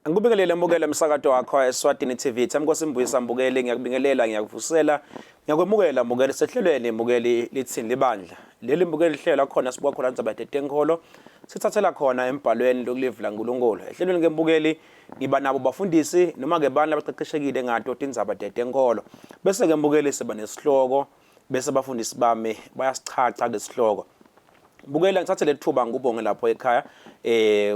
Angikubingelele mbukele umsakazo wakho Eswatini TV. Thamkosi Mbuyisa mbukele, ngiyakubingelela, ngiyakuvusela. Ngiyakwemukela mbukele sehlelweni mbukeli Litsini Libandla. Leli mbukeli lihlelo khona sibuka khona indzaba yetenkolo. Sithathela khona embhalweni lokulivula uNkulunkulu. Ehlelweni ngembukeli ngiba nabo bafundisi noma ke bana abaqeqeshekile ngato indzaba yetenkolo. Bese ke mbukeli siba nesihloko, bese abafundisi bami bayasichacha lesihloko. Bukela ngithathe lethuba ngubonge lapho ekhaya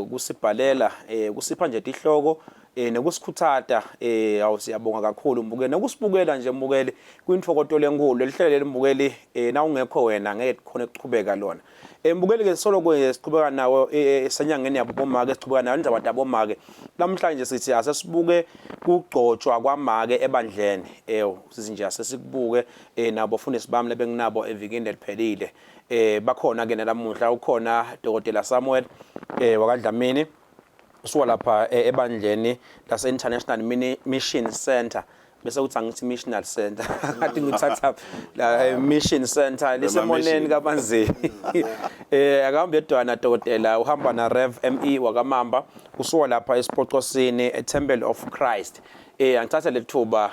kusibhalela kusipha nje ihloko nekusikhuthata awusiyabonga kakhulu mbukeli nokusibukela nje mbukeli kwintfokotolo enkulu lihlelo mbukeli na ungekho wena ngeke khona ukuqhubeka lona mbukeli ke solo siqhubeka nawo esanyangeni yabo bomake siqhubeka nayo indzaba yabomake namhlanje sithi asesibuke kugcotshwa kwamake ebandleni sizinje asesikubuke nabo fundisi bami lebenginabo evikini eliphelile bakhona ke nalamuhla ukhona Dr. Samuel wakadlamini usuka lapha ebandleni lase International Mission Center bese uthi angithi Missional Center ngathi ngithatha la Mission Center lisemoneni kabanzi akambe edwana Dr. uhamba na Rev ME wakamamba usuka lapha esipoqosini eTemple of Christ angithatha lethuba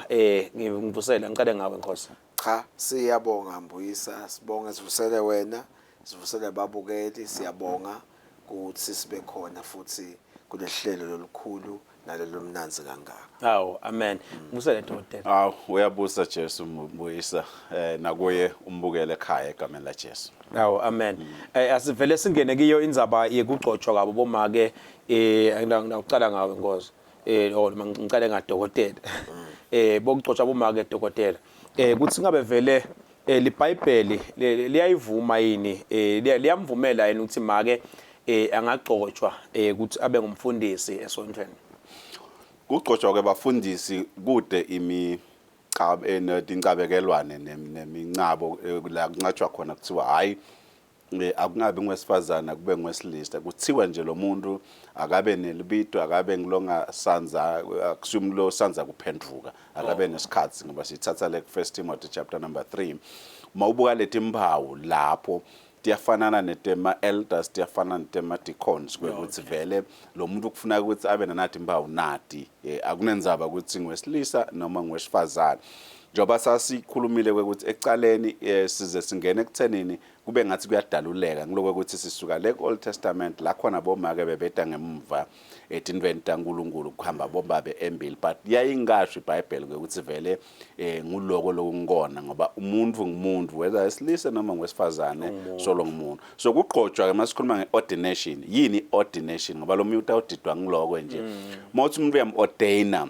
ngivusela ngicela ngawe Nkosi. Cha siyabonga Mbuyisa, sibonga sivusele wena, sivusele babukeli, siyabonga ukuthi sibe khona futhi kulehlelo lolukhulu nalelo mnanzi kangaka. Hawo amen. Ngusele Dr. Hawo uyabusa Jesu Mbuyisa nakuye umbukele ekhaya egameni la Jesu. Hawo amen. Asivele singene kiyo indzaba yekugcotshwa kwabo bomake ngicala ngawe Nkosi. Ngicale ngaDokotela. Bokugcotshwa bomake Dr. Kuthi ngabe vele liBhayibheli liyayivuma yini liyamvumela yini ukuthi make angagcotshwa ukuthi abe ngumfundisi esontweni. Kugcotshwa kwabafundisi kude incabekelwane nemincabo la kuncatshwa khona kuthiwa hayi akungabe ngwesifazana kube ngwesilisa kuthiwa nje lo muntu akabe nelibido akabe ngilonga sanza kusumlo sanza kuphenduka akabe nesikhathi ngoba sithatha le 1 Timothy chapter number 3 mawubuka leti mpawu lapho tiyafanana netema elders tiyafanana netema deacons kwekuthi vele lo muntu kufuna ukuthi abe nanathi mpawu nati akunenzaba ukuthi ngwesilisa noma ngwesifazana njoba sasikhulumile ukuthi ecaleni size singene ekuthenini kube ngathi kuyadaluleka ngiloko ukuthi sisuka le Old Testament la khona bomake bebeta ngemva etindweni taNkulunkulu kuhamba bombabe embili but yayingasho iBhayibheli ukuthi vele nguloko lokungona ngoba umuntu ngumuntu whether esilisa noma ngwesifazane solo ngumuntu so kugcotshwa ke masikhuluma ngeordination yini ordination ngoba lo muntu awudidwa ngiloko nje mawuthi umuntu uyamordaina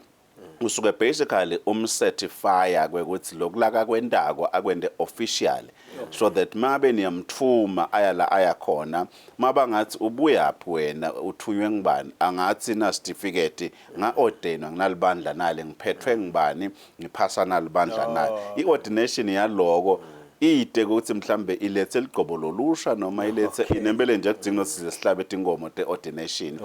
usuke basically certifier kwekuthi lokulaka kwendako akwende official so that mabe niyamthuma aya la aya khona mabangathi ubuyaphi wena uthunywe ngibani angathi na certificate nga ordainwa nginalibandla nale ngiphethwe ngibani ngiphasa nalibandla nale iordination yaloko ide ukuthi mhlambe ilethe ligqobo lolusha noma ilethe inembele nje kudinga size sihlabe inkomo the ordination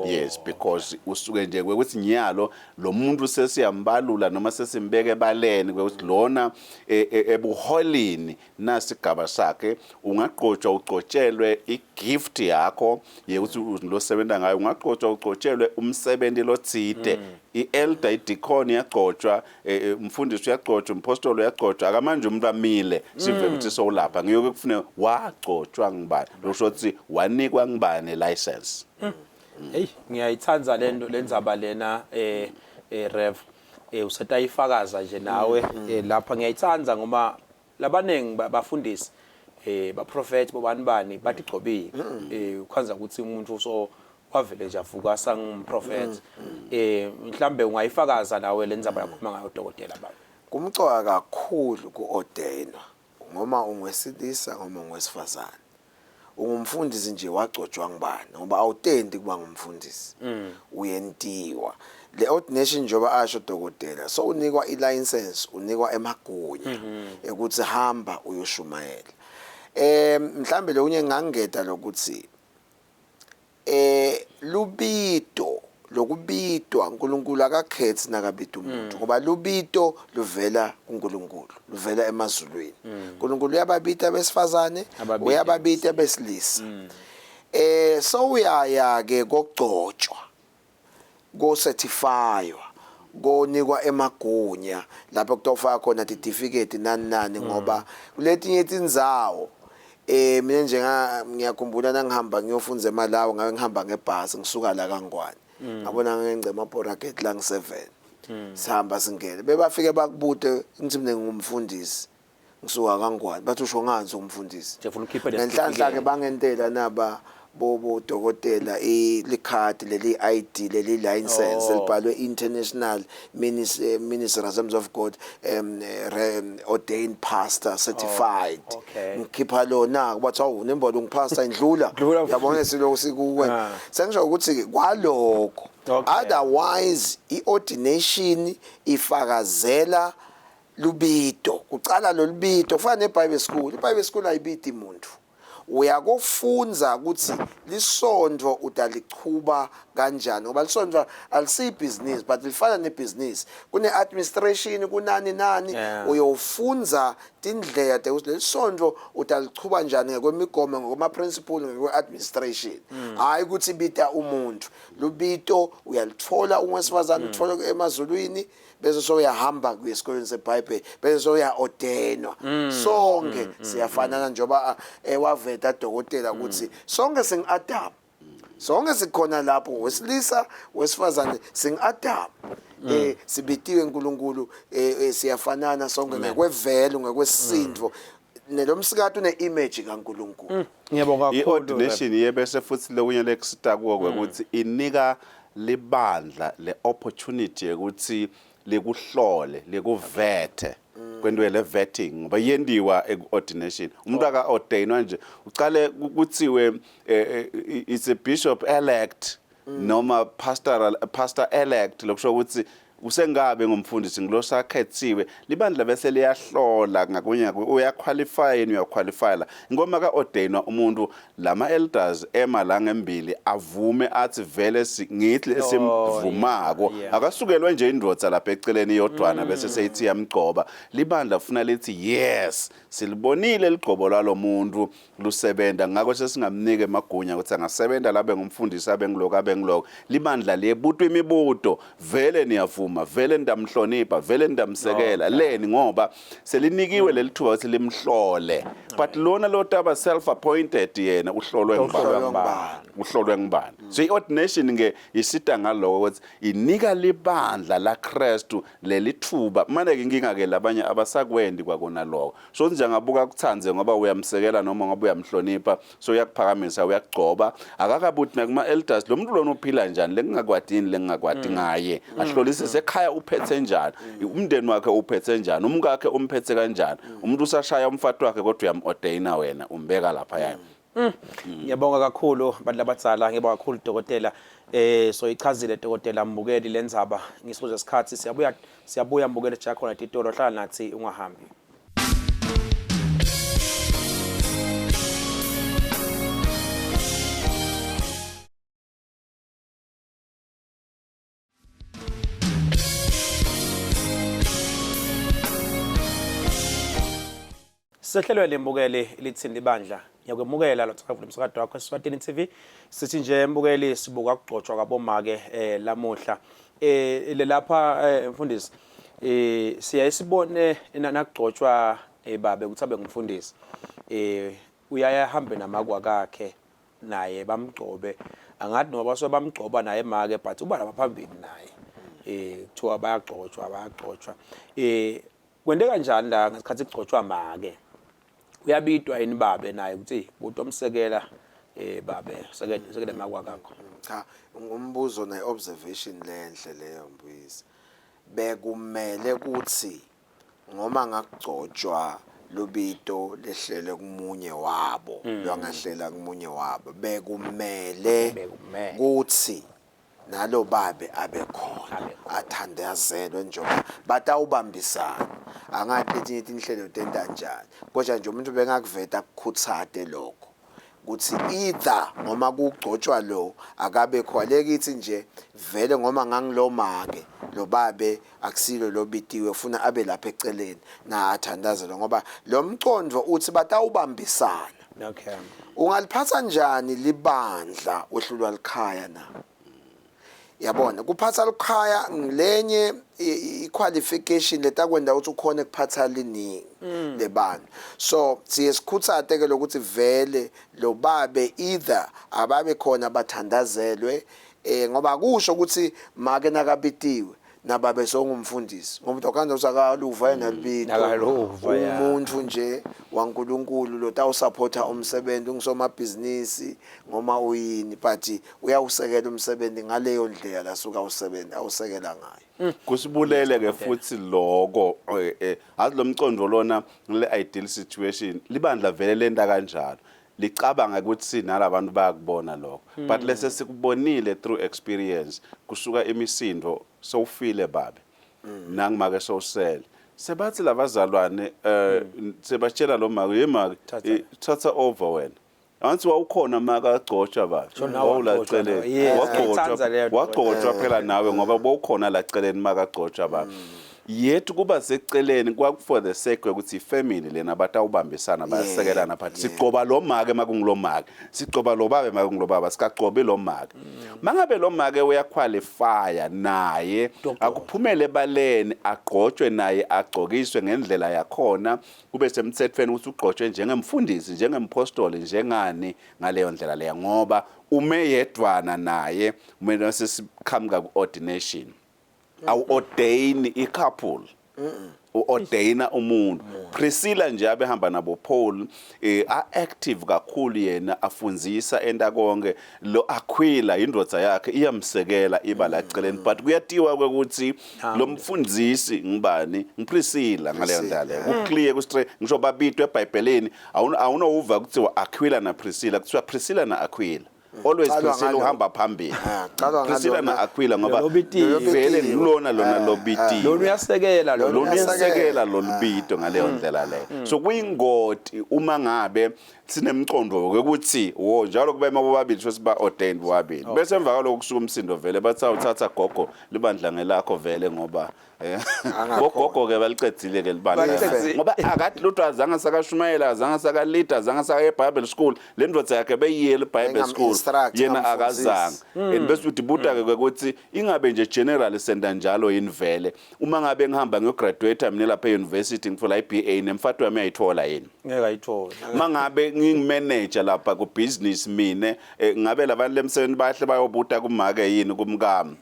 yes because usuke nje ukuthi nyalo lo muntu sesiyambalula noma sesimbeke ebaleni ukuthi lona ebuholini nasigaba sakhe ungagqotshwa ugcotshelwe igift yakho yekuthi lo sebenza ngayo ungagqotshwa ugcotshelwe umsebenzi lothide ielder ideacon yagcotshwa umfundisi uyagcotshwa umpostoli uyagcotshwa akamanje umuntu amile sive ukuthi sowulapha ngiyoke kufune wagcotshwa ngibani losho ukuthi wanikwa ngibani license hey ngiyayithanza lento lenzaba lena Rev usetayifakaza nje nawe lapha ngiyayithanza ngoba labanengi bafundisi baprofeti bobani bathi gcobile ukhanza ukuthi umuntu so wavele nje avuka sangumprofeti mhlambe ungayifakaza nawe lenzaba yakhuluma ngayo Dokotela baba kumcoka kakhulu kuordainwa ngoma ungwesilisa ngoma ungwesifazana ungumfundisi nje wagcotshwa ngibani ngoba awutendi kuba ngumfundisi uyentiwa le ordination njoba asho Dokotela so unikwa ilicense unikwa emagunya ukuthi hamba uyoshumayela mhlambe lokunye ngangeda lokuthi lubido lokubidwa uNkulunkulu akakhethi nakabida umuntu ngoba lubido luvela kuNkulunkulu luvela emazulwini uNkulunkulu uyababida besifazane uyababida besilisa so uyaya ke kokugcotshwa go certifywa konikwa emagunya lapho kutofaka khona certificate nani ngoba kuletinye izindzawo mina ngiyakhumbula ngihamba ngiyofunda eMalawi ngabe ngihamba ngebhasi ngisuka la kaNgwane ngabona ngengcema poraket lang 7 sihamba singene bebafike bakubute ngithi mina ngumfundisi ngisuka kaNgwane bathi usho ngani umfundisi nenhlanhla ke bangentela naba bobo dokotela likhadi leli ID leli license elibhalwe international ministers of God ordained pastor certified ngikhipha lona bathi awunembola ngipastor indlula yabona siloko sikukwenza sengisho ukuthi kwalokho otherwise iordination ifakazela lubito kucala lolubito kufana neBible school iBible school ayibiti umuntu uyakofunza ukuthi lisondvo utalichuba kanjani ngoba lisondvo alisi business but lifana nebusiness kune administration kunani uyofunza tindlela ukuthi lisondvo utalichuba kanjani ngokwemigomo ngokoma principle ngokwe administration hayi ukuthi bita umuntu lubito uyalithola ungwesifazana uthola emazulwini bese soyahamba kuyesikoleni seBible bese soyaordainwa sonke siyafanana njoba waveta dokotela ukuthi sonke singi-Adam sonke sikhona lapho wesilisa wesifazane singi-Adam sibitiwe uNkulunkulu siyafanana sonke ngekwevelo ngekwesindvo nelomsikathi une-image kaNkulunkulu ngiyabonga kakhulu i-ordination yebese futhi lokunye lekusita kuwo ukuthi inika libandla le opportunity ukuthi lekuhlole lekuvethe kwento le vetting ngoba yendiwa eordination umuntu aka ordainwa nje ucale kuthiwe it's a bishop elect noma pastor elect lokusho ukuthi usengabe ngumfundisi ngilosakhethiwe libandla bese liyahlola ngakunye uyaqualify yini uyaqualify la ngoma ka ordainwa umuntu lama elders emalanga embili avume athi vele ngithi esimvumako akasukelwe nje indodza lapha eceleni yodwana bese seyithi yamgcoba libandla ufuna lithi yes silibonile ligcobo lalomuntu lusebenza ngakho sesingamnike emagunya ukuthi angasebenza labe ngumfundisi abengiloko libandla liyebutwa imibuto vele niyavuma vele ndamhlonipha vele ndamsekela leni ngoba selinikiwe lelithuba ukuthi limhlole but lona lotaba self appointed yena uhlolwe ngubani so iordination nge isita ngaloko ukuthi inika libandla la Kristu lelithuba manje inkinga ke labanye abasakwendi kwakona lokho so njengabuka kuthanze ngoba uyamsekela noma ngoba uyamhlonipha so uyakuphakamisa uyakugcoba akakabuthi nakuma elders lo muntu lona uphila njani lengingakwati ngaye ahlolise ekhaya uphethe njani umndeni wakhe uphethe njani umkakhe umphethe kanjani umuntu usashaya umfati wakhe kodwa uyamordaina wena umbeka lapha yana ngiyabonga kakhulu bantu labadzala ngiyabonga kakhulu dokotela so ichazile dokotela mbukeli lenzaba ngisibuze isikhathi siyabuya mbukeli jakhona titolo hlala nathi ungahambi Sehlelwe lembukeli Litsini Libandla ngiyakwemukela lothakavula umsakado wakho Eswatini TV sithi nje mbukeli sibuka kugcotshwa kwabomake lamuhla lapha mfundisi siyayisibone nakugcotshwa babe ukuthi abe ngumfundisi uyayahambe namakwa kakhe naye bamgcobe angathi noma baso bamgcoba naye make but uba lapha phambili naye kuthiwa bayagcotshwa kwende kanjani la ngesikhathi kugcotshwa make uyabidwa yini babe naye ukuthi umuntu omsekela babe sekele makwa kakho cha ngumbuzo ne observation lenhle leyo mbuyisi bekumele ukuthi ngoma ngakugcotshwa lobito lehlele kumunye wabo lwangahlela kumunye wabo bekumele ukuthi nalo babe abekhona athandazelwe njengoba batawubambisana angathi lethi inhlelo tenta njani kodwa nje umuntu bengakuveta ukukhuthade lokho ukuthi either noma kugcotshwa lo akabe khwalekithi nje vele ngoma ngangilomake lo babe akusilo lobitiwe ufuna abe lapha eceleni na athandazelwe ngoba lo mcondo uthi batawubambisana ungaliphatha njani libandla ohlulwa likhaya na yabona kuphatha likhaya ngilenye i-qualification letakwenda ukuthi ukhona kuphatha liningi lebandla so siye sikhuthate ke lokuthi vele lo babe either ababe khona bathandazelwe ngoba kusho ukuthi make nakabitiwe nababe songumfundisi ngoba uthanda usakaluva enalibito umuntu nje waNkulunkulu lo tawusupporta umsebenzi ungisomabhizinisi ngoma uyini but uyawusekela umsebenzi ngaleyo ndlela lasuka usebenza awusekela ngayo kusibulele ke futhi lokho azi lomcondo lona le ideal situation libandla vele lenta kanjalo licabanga ukuthi sinalabantu bayakubona lokho but lese sikubonile through experience kusuka imisindo sowufile babe nangimake sowusele sebathi labazalwane sebatshela lo maka yemaka thatha over wena anthi wawukhona maka Kugcotjwa babe wawulaceleni wagcotshwa phela nawe ngoba bowukhona la celeni maka Kugcotjwa babe yethu kuba seceleni kwaku for the sake ukuthi ifamily lena batawubambisana bayasekelana phathi siqoba lo make makungulo make siqoba lo babe makungulo baba sikaqobe lo make mangabe lo make uyaqualifya naye akuphumele baleni agqotshwe naye agcokiswe ngendlela yakhona kube semthethweni ukuthi ugqotshwe njengemfundisi njengempostoli njengani ngaleyo ndlela leya ngoba ume yedwana naye mina sesiqhamuka kuordination awu ordain i-couple ordaina umuntu Priscilla nje abehamba nabo Paul active kakhulu yena afundzisa enda konke lo Aquila indodza yakhe iyamsekela iba la celeni but kuyatiwa ukuthi lo mfundisi ngibani ngPriscilla ngaleyo ndlela uclear ku straight ngisho babitwe eBhayibhelini awunowuva kuthiwa Aquila na Priscilla kuthiwa Priscilla na Aquila always Priscilla uhamba phambili Priscilla na Aquila ngoba vele ngilona lona lobiti lo uyasekela lo uyasekela lo libito ngaleyo ndlela leyo so kuyingoti uma ngabe sinemcondo ukuthi wo njalo kube mabobabili siba ordained bobabili bese emva kwaloko kusuka umsindo vele bathi uthatha gogo libandla ngelakho vele ngoba gogo ke balicedzile ke libandla ngoba akathi lutho azange sakashumayela azange sakalida azange saka eBible school le ndodza yakhe beyiyele eBible school yena akazange bese udibuta ke ukuthi ingabe nje general senda njalo yinivele uma ngabe ngihamba ngiyograduate mina lapha euniversity ngifuna iBA nemfato yami ayithola yini ngeke ayithola mangabe ngingimanager lapha ku business mine ngabe labantu lemsebenzi bahle bayobuta kumake yini kumkami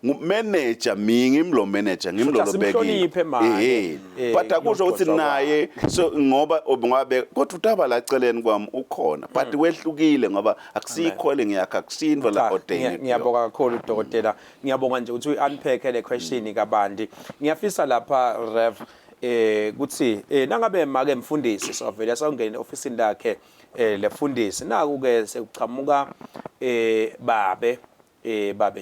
ngumanager ngimlo manager ngimlo lobekile but akusho ukuthi naye so ngoba ngabe kodwa utaba la celeni kwami ukhona but wehlukile ngoba akusikhole ngiyakha akusinvo la ordained ngiyabonga kakhulu dokotela ngiyabonga nje ukuthi unpack le question kabandi ngiyafisa lapha Rev kuthi nangabe make mfundisi so vele sawungena officeini lakhe lefundisi naku ke sekuchamuka babe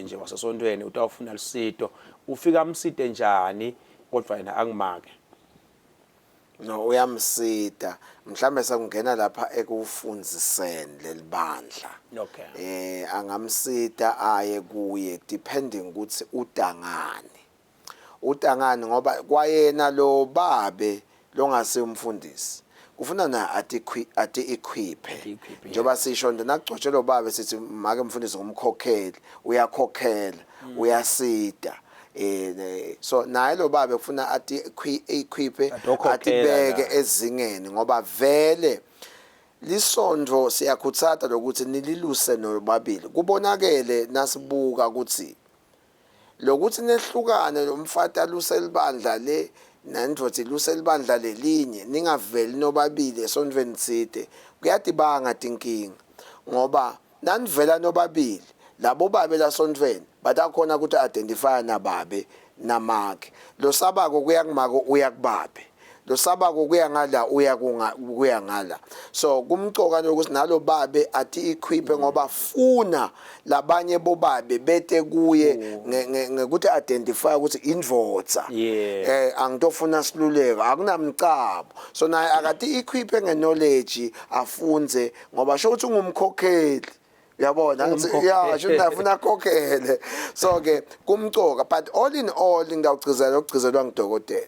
nje wasesontweni utawufuna lisito ufika msite njani kodwa yena angimake no uyamsita mhlambe sakungena lapha ekufundziseni lelibandla okay angamsita aye kuye depending ukuthi utangani ngoba kwayena lo babe longasemfundisi kufuna na ati equipe njoba sisho nakugcotshwe lo babe sithi make mfundisi ngumkhokheli uyakhokhela uyasita so naye lo babe kufuna ati equipe atibeke ezingeni ngoba vele lisondvo siyakhutsata lokuthi nililuse nobabili kubonakele nasibuka ukuthi lokuthi nehlukane lo mfati aluse libandla le nandvothi luse libandla lelinye ningaveli nobabili esontweni side kuyadibanga tinkinga ngoba nanivela nobabili labo babe la sontweni batakhona ukuthi identify nababe namake lo sabako kuyangimako uyakubabe lo sabako kuyangala uyangala so kumcoka nokuthi nalo babe ati equipe ngoba funa labanye bobabe bete kuye ngekuthi identify ukuthi indvodza angitofuna siluleka akunamcabo so naye akati equipe ngeknowledge afunze ngoba sho ukuthi ungumkhokheli yabona sho ndafuna kokhele so ke kumcoka but all in all ngidawugcizelwa ngidokotela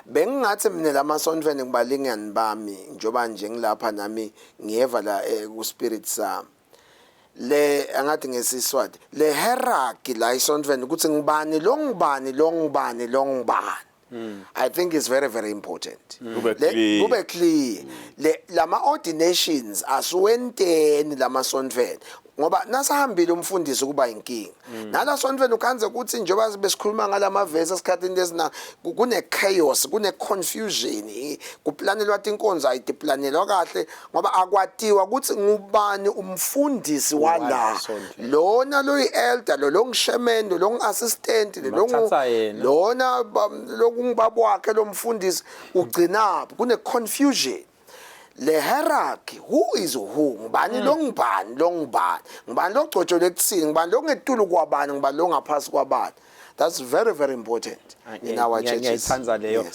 bengingathi mina lamasontweni ngibalingani bami njoba nje ngilapha nami ngiyeva la ku spirit sami le angathi ngesiswati le hierarchy la esontweni ukuthi ngibani lo ngibani lo ngibani lo ngibani. I think it's very very important. Kube clear. Lama ordinations asiwenteni lama sontveni. Ngoba nasahambile umfundisi kuba inkinga. Nala sontveni ukhanze ukuthi njengoba besikhuluma ngalama verse esikhathini lesina kune chaos, kune confusion. Kuplanelwa inkonzo ayidiplanelwa kahle ngoba akwatiwa ukuthi ngubani umfundisi wala. Lona lo elder lo ngishemendo lo ngiassistant lona lo ngibaba wakhe lo mfundisi ugcina kune confusion. Le hierarchy, who is who? Ngibani lo ngibani lo ngibani? Ngibani lo Kugcotjwa Litsini? Ngibani lo ngetulu kwabani? Ngibani lo ngaphasi kwabani? That's very very important in our churches. Ngiyayithanda leyo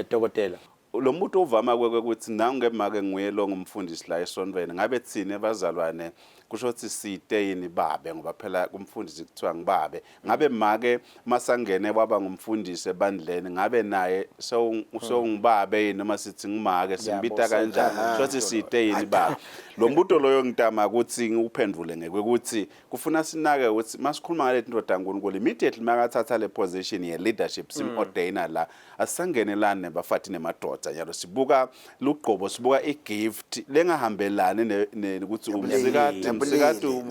dokotela. Lo muntu uvama ukuthi nangemake nguye lo ngumfundisi la esontweni ngabe thina abazalwane kusho ukuthi site yini babe ngoba phela kumfundisi kuthiwa ngibabe ngabe make masangene waba ngumfundisi ebandleni ngabe naye so ngibabe noma sithi ngimake simbita kanjani kusho ukuthi site yini babe. Lo mbuto loyo ngitama ukuthi ngikuphendule ngekuthi kufuna sinake ukuthi masikhuluma ngale ndoda kaNkulunkulu immediately makathatha le position ye leadership sim ordainer la asangenelane bafathi nemadoda njalo sibuka luqobo sibuka igift lengahambelane ukuthi umsikade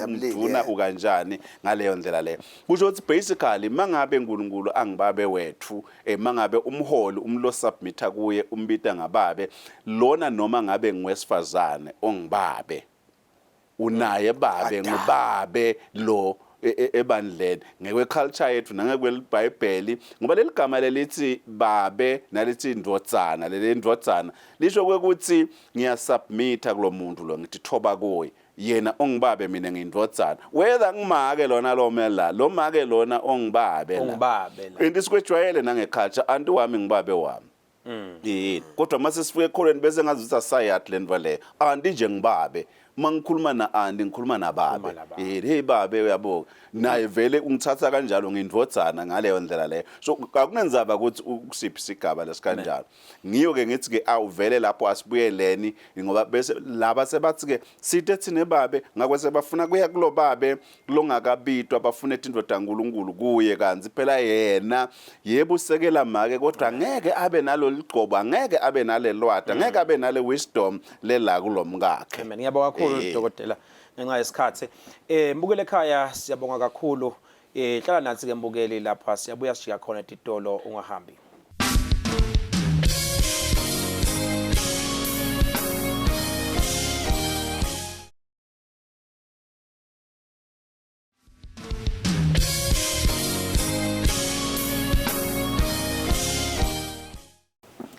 umduna ukanjani ngaleyo ndlela leyo. Kusho ukuthi basically mangabe uNkulunkulu angibabe wethu mangabe umholi umlo submitter kuye umbita ngababe lona noma ngabe ngwesifazane ongibabe unaye babe ngubabe lo ebandleni ngekwe culture yethu nangekwelibhayibheli ngoba leligama lelithi babe nalithi indodzana leli indodzana lisho ukuthi ngiyasubmita kulomuntu lo ngithi thoba kuye yena ongibabe mina ngiyindodzana whether ngimake lona lo mela lo make lona ongibabe la into sikwejwayele nangeculture anti wami ngibabe wami. Kodwa mase sifike ekholweni bese ngazuza sayat lenva le andi nje ngibabe mangikhuluma na andi ngikhuluma nababe hey babe uyabona naye vele ungithatha kanjalo ngindvodzana ngaleyo ndlela leyo so akunenzaba ukuthi ukusiphi sigaba lesikanjalo ngiyo ke ngithi ke awuvele lapho asibuyeleni ngoba bese laba sebathi ke sithe thine babe ngakwese bafuna kuya kulo babe kulongakabitwa bafuna indoda kaNkulunkulu kuye kanzi phela yena yebo usekela make kodwa ngeke abe nalo liqobo ngeke abe nale lwada ngeke abe nale wisdom lela kulomkakhe. Amen. Ngiyabonga kakhulu dokotela ngenxa yesikhathi mbukele ekhaya siyabonga kakhulu hlala nansi ke mbukeli lapha siyabuya sijika khona etitolo ungahambi.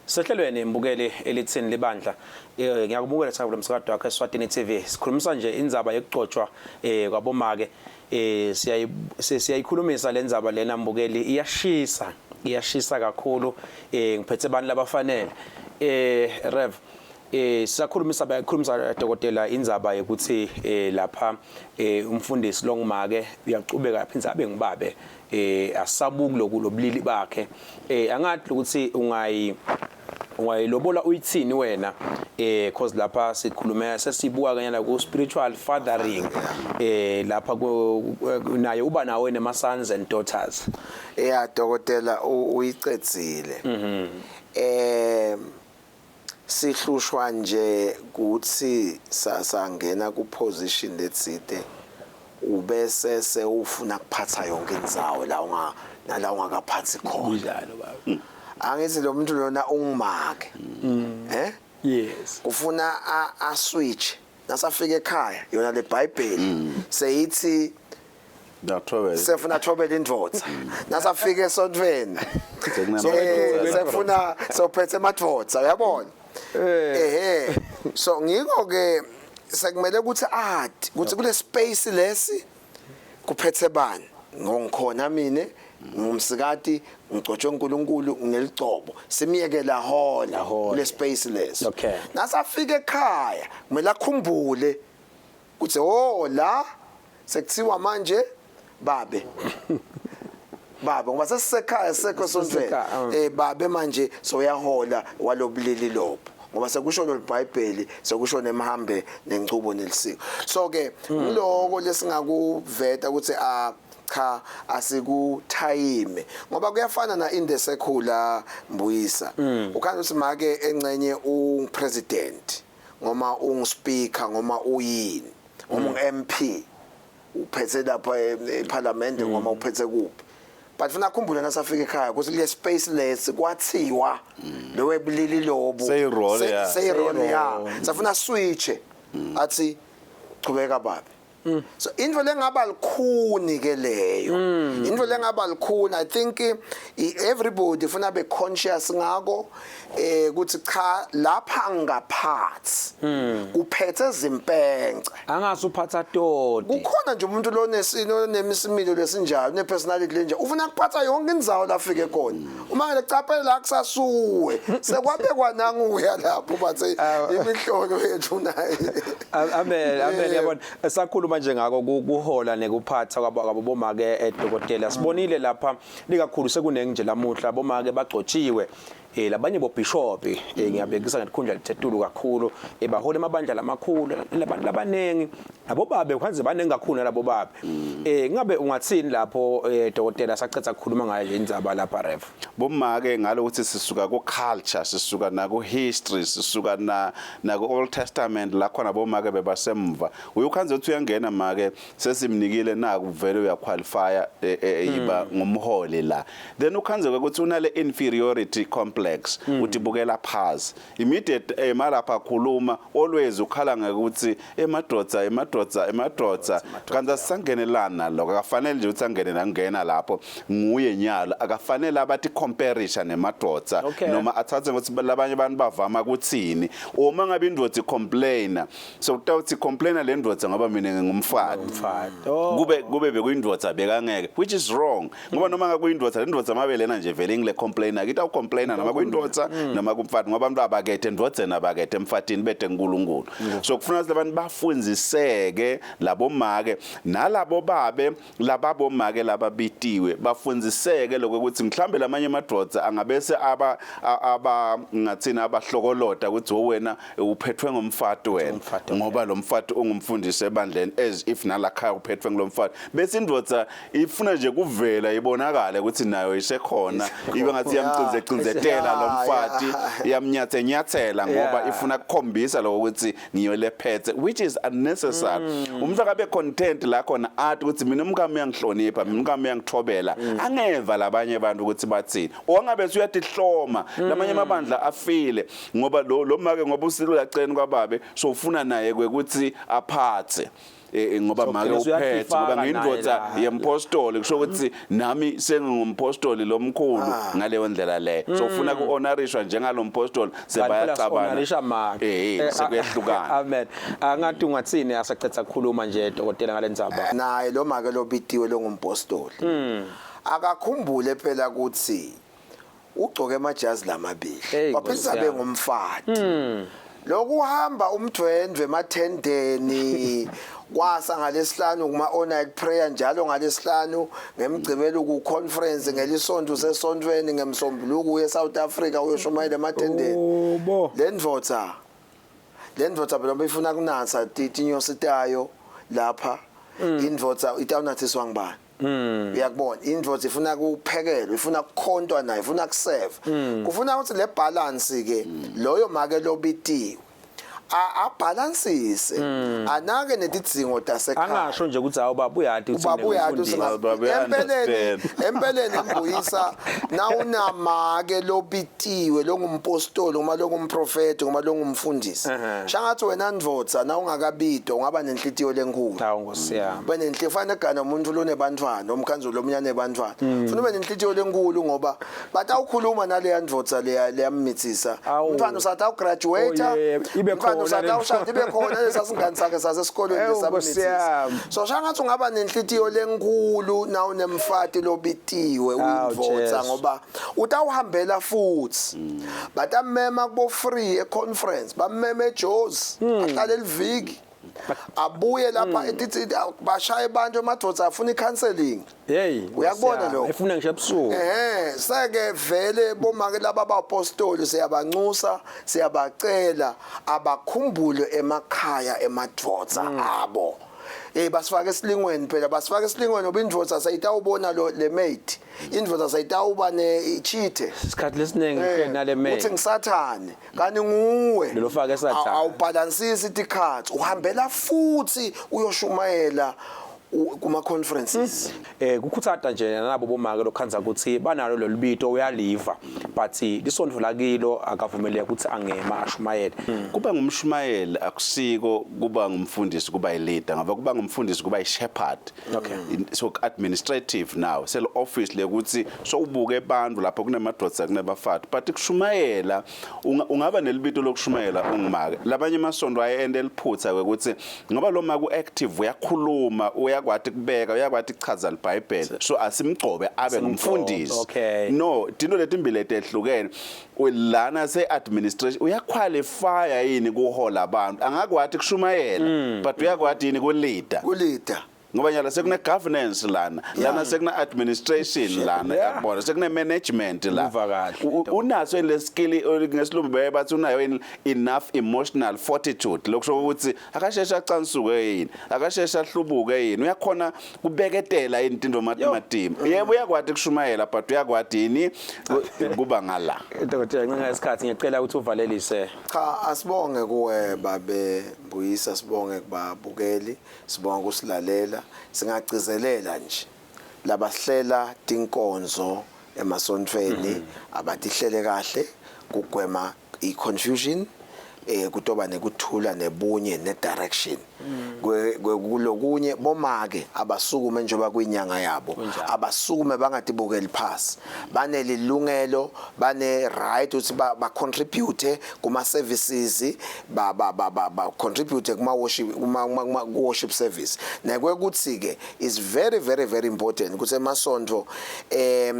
Sehlelweni mbukeli Litsini Libandla ngiyakubukela cha kulo msakado wakhe Eswatini TV sikhulumisa nje indzaba yokugcotshwa kwabomake siyayikhulumisa le ndzaba lena mbukeli iyashisa kakhulu ngiphethe abantu labafanele Rev sisakhulumisa dokotela indzaba yokuthi lapha umfundisi longimake uyacubeka phinza abe ngibabe asabuku lokulobulili bakhe angathi ukuthi ungayilobola uyithini wena cause lapha sikhulumela sesibuka kanye la ku spiritual fathering lapha naye uba nawe nema sons and daughters. Dokotela uyicedzile. Sihlushwa nje ukuthi sasangena ku position letsite ubese sewufuna kuphatha yonke indzawo la ungakaphathi khona. Angithi lo muntu lona ungimake Yes ufuna a switch nasafika ekhaya yona le Bible seyithi sefuna thobela indvodza nasafika esontveni sefuna sophethe emadvodza uyabona so ngiko ke sekumele ukuthi art ukuthi kule space lesi kuphethe bani ngikhona mina ngumsikati ngigcotshwe uNkulunkulu ngeligcobo simiyekela hola kule space lesi nasafika ekhaya kumele akhumbule ukuthi la sekuthiwa manje babe ngoba sesisekhaya sekho sonke babe manje soyahola walobulili lobo ngoba sekushona iBhayibheli sekushona emahambe nencubo nelisiko so ke ngiloko lesingakuveta ukuthi cha asikuthayime ngoba kuyafana na in the secular Mbuyisa ukhanda ukuthi make encenye upresident ngoma ungispeaker ngoma uyini ngoma uMP uphethe lapha eParliament ngoma uphethe kuphi but funa ukukhumbula nasafika ekhaya ukuthi le spaceless kwathiwa lo webulili lobo say role ya safuna switch athi chubeka babi so into lengaba likhuni ke leyo into lengaba likhuni I think everybody funa be conscious ngako ukuthi cha lapha ngaphansi uphethe izimpence angasuphatha toti kukhona nje umuntu nemisimilo lesinjalo nepersonality lenje ufuna kuphatha yonke indzawo lafike khona uma ngecaphe la kusasuwe sekwabekwa nanguya lapho bathe imihlolo yethu naye amen yabona sakhuluma nje ngako kuhola nekuphatha kwabomake edokotela sibonile lapha likakhulu sekunenge nje lamuhla bomake bagcotshiwe labanye bobishop ngiyabekisa ngelikhundla lithethulu kakhulu bahole amabandla lamakhulu labantu labanengi abobabe kwanze banenge kakhulu labo babe ngabe ungathini lapho dokotela sacetha ukukhuluma ngayo indaba lapha rev bomake ngalo ukuthi sisuka ku culture sisuka na ku history sisuka na ku Old Testament la khona bomake bebasemva uyukhanze uthi uyangena make sesimnikile na kuvele uyaqualifya yiba ngumholi la then ukhanze ukuthi unale inferiority complex uthi bukela phansi immediate malapha khuluma always ukhala ngokuthi emadrodza kanti sangenelana lokho akafanele nje ukuthi angene nangena lapho nguye nyalo akafanele abathi comparisha nemadrodza noma athathe ukuthi labanye abantu bavama ukuthini uma ngabe indvodza complainer so utawuthi complainer le ndvodza ngoba mina ngumfati kube bekuyindvodza bekangeke which is wrong ngoba noma ngakuyindvodza le ndvodza mabelena nje vele ngile complainer kita ucomplainer noma kuyindvodza noma kumfati ngoba abantu abakethe ndvodzeni abakethe emfatini bethe uNkulunkulu so kufuna ukuthi abantu bafundziseke labomake nalabo babe lababomake lababitiwe bafundziseke lokho ukuthi mhlambe lamanye amadrodza angabese ngathina abahlokolota ukuthi wena uphethwe ngumfati wena ngoba lo mfati ongumfundisi ebandleni as if nalakhaya uphethwe ngilomfati bese indvodza ifuna nje kuvela ibonakala ukuthi nayo isekhona ibe ngathi yamcinzetela lo mfati yamnyathela ngoba ifuna ukukhombisa lokho ukuthi ngiyolephethe which is unnecessary umuntu akabe content la khona athi ukuthi mina umkami uyangihlonipha mina umkami uyangithobela angeva labanye abantu ukuthi bathini ongabe uyathi hloma lamanye amabandla afile ngoba lo make ngoba usilulaceni kwababe so ufuna naye ukuthi aphathe ngoba make uphethe ngoba ngindvodza yempostoli kusho ukuthi nami sengingumpostoli lomkhulu ngaleyo ndlela le so ufuna kuhonorishwa njengalompostoli sebayacabana sekuyehlukana amen ngathi ungathini asacetha ukukhuluma nje dokotela ngalendzaba naye lo make lobitiwe longumpostoli akakhumbule phela ukuthi ugcoke amajazi lamabili waphisa bengumfati lokuhamba umdwendwe emathendeni kwasa ngalesihlanu kuma all night prayer njalo ngalesihlanu ngemgcibelo ku conference ngelisonto sesontweni ngemsombuluko uye South Africa uyoshumayela emathendeni lendvodza phela befuna kunansa tinyositayo lapha indvodza itawunathiswa ngibani uyakubona indvodza ifuna kuphekelwa ifuna ukukhontwa nayo ifuna kuserve kufuna ukuthi le balance ke loyo make lobitiwe abalansise anake netidzingo tasekhaya angasho nje ukuthi awubaba uyathi empeleni Mbuyisa nawunamake lobitiwe longumpostoli noma longumprofeti noma longumfundisi shangathi wena ndvodza nawungakabito ungaba nenhlitiyo lenkulu hawo ngosiyami benenhlitiyo fanele gana umuntu lonebantwana umkhanzo lomnyane ebantwana ufuna ube nenhlitiyo lenkulu ngoba batawukhuluma nale ndvodza leyamithisa umntwana usatha ugraduate usatawushada ibe khona lesasingane sakhe sasesikolweni lesamithisa so shangathi ungaba nenhlitiyo lenkulu nawu nemfati lobitiwe uyindvodza ngoba utawuhambela futhi batamema kubo free e conference bameme eJozi ahlale eliviki abuye lapha ethi bashaya abantu amadoda afuna icounseling. Hey, uyakubona lokho efuna ngisho ebusuku. Seke vele bomake laba abapostoli siyabanxusa siyabacela abakhumbule emakhaya emadoda abo. Basifaka esilingweni phela basifaka esilingweni ngoba indvodza sayitawubona le mate indvodza sayitawuba nechithe isikhathi lesiningi nale mate uthi ngisathane kanti nguwe lo faka esathane awubalansisi itikhathi uhambela futhi uyoshumayela kuma conferences kukhuthata nje nalabo bomake lokhanza ukuthi banalo lolibito uyaliva but lisondvo lakilo akavumeleki ukuthi angema ashumayele kuba ngumshumayeli akusiko kuba ngumfundisi kuba ileader ngoba kuba ngumfundisi kuba ishepherd so administrative now sel office lekuthi so ubuke abantu lapho kunemadoda kunebafati but kushumayela ungaba nelibito lokushumayela ungumake labanye amasondo ayeende liphutha ukuthi ngoba lo maka uactive uyakhuluma uyakwathi kubeka uyakwathi ichaza iBhayibheli so asimgcobe abe ngumfundisi no dino letimbili etehlukene ulana se-administration uyaqualifya yini kuhola abantu angakwathi kushumayela but uyakwathi yini kuleader ngoba nyala sekune governance lana sekune administration lana yakubona sekune management la unaso le skill ngesilumbe bathi unayo enough emotional fortitude lokusho ukuthi akashesha acansuke yini akashesha ahlubuke yini uyakhona kubeketela into mathematim yebo uyakwathi kushumayela but uyakwathi yini kuba ngala Dr. nginga isikhathi ngicela ukuthi uvalelise cha asibonge kuwe babe Mbuyisa sibonge kubabukeli sibonga ukusilalela singagcizelela nje labahlela tinkonzo emasontweni abatihlele kahle kugwema iconfusion kutoba nekuthula nebunye nedirection kulokunye bomake abasukume njengoba kuyinyanga yabo abasukume bangatibukeli phasi banelilungelo bane right ukuthi ba contribute kuma services ba contribute kuma worship service nekwekuthi ke is very very very important ukuthi emasonto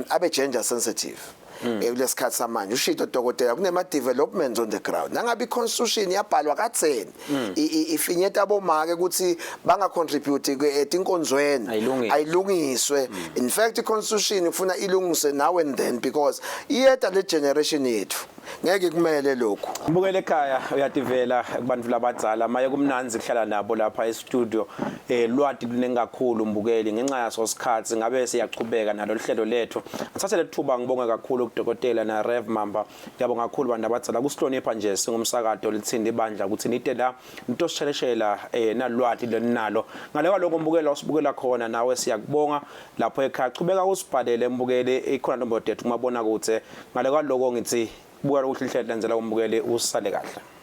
abe gender sensitive kulesikhathi samanje ushito dokotela kunema developments on the ground nangabe iconstitution yabhalwa katheni ifinyeta bomake ukuthi banga contribute etinkonzweni ayilungiswe in fact iconstitution ufuna ilungise now and then because iyeta le generation yethu ngeke kumele lokho ubukele ekhaya uyativela kubantu labadzala maye kumnanzi kuhlala nabo lapha e-studio lwati lunengakhulu umbukeli ngenxa yaso sikhathi ngabe siyachubeka nalo hlelo lethu ngithathe lethuba ngibonge kakhulu kudokotela na Rev Mamba ngiyabonga kakhulu bantu abadzala kusihlonipha nje singumsakazo Litsini Libandla ukuthi nite la into sisheleshela nalwati lenalo ngale kwaloko umbukela usibukela khona nawe siyakubonga lapho ekhaya chubeka usibhalele embukele ikhona nombo tethu ngabona ukuthi ngale kwaloko ngithi buka ukuthi ihlelo lenzela umbukele usale kahle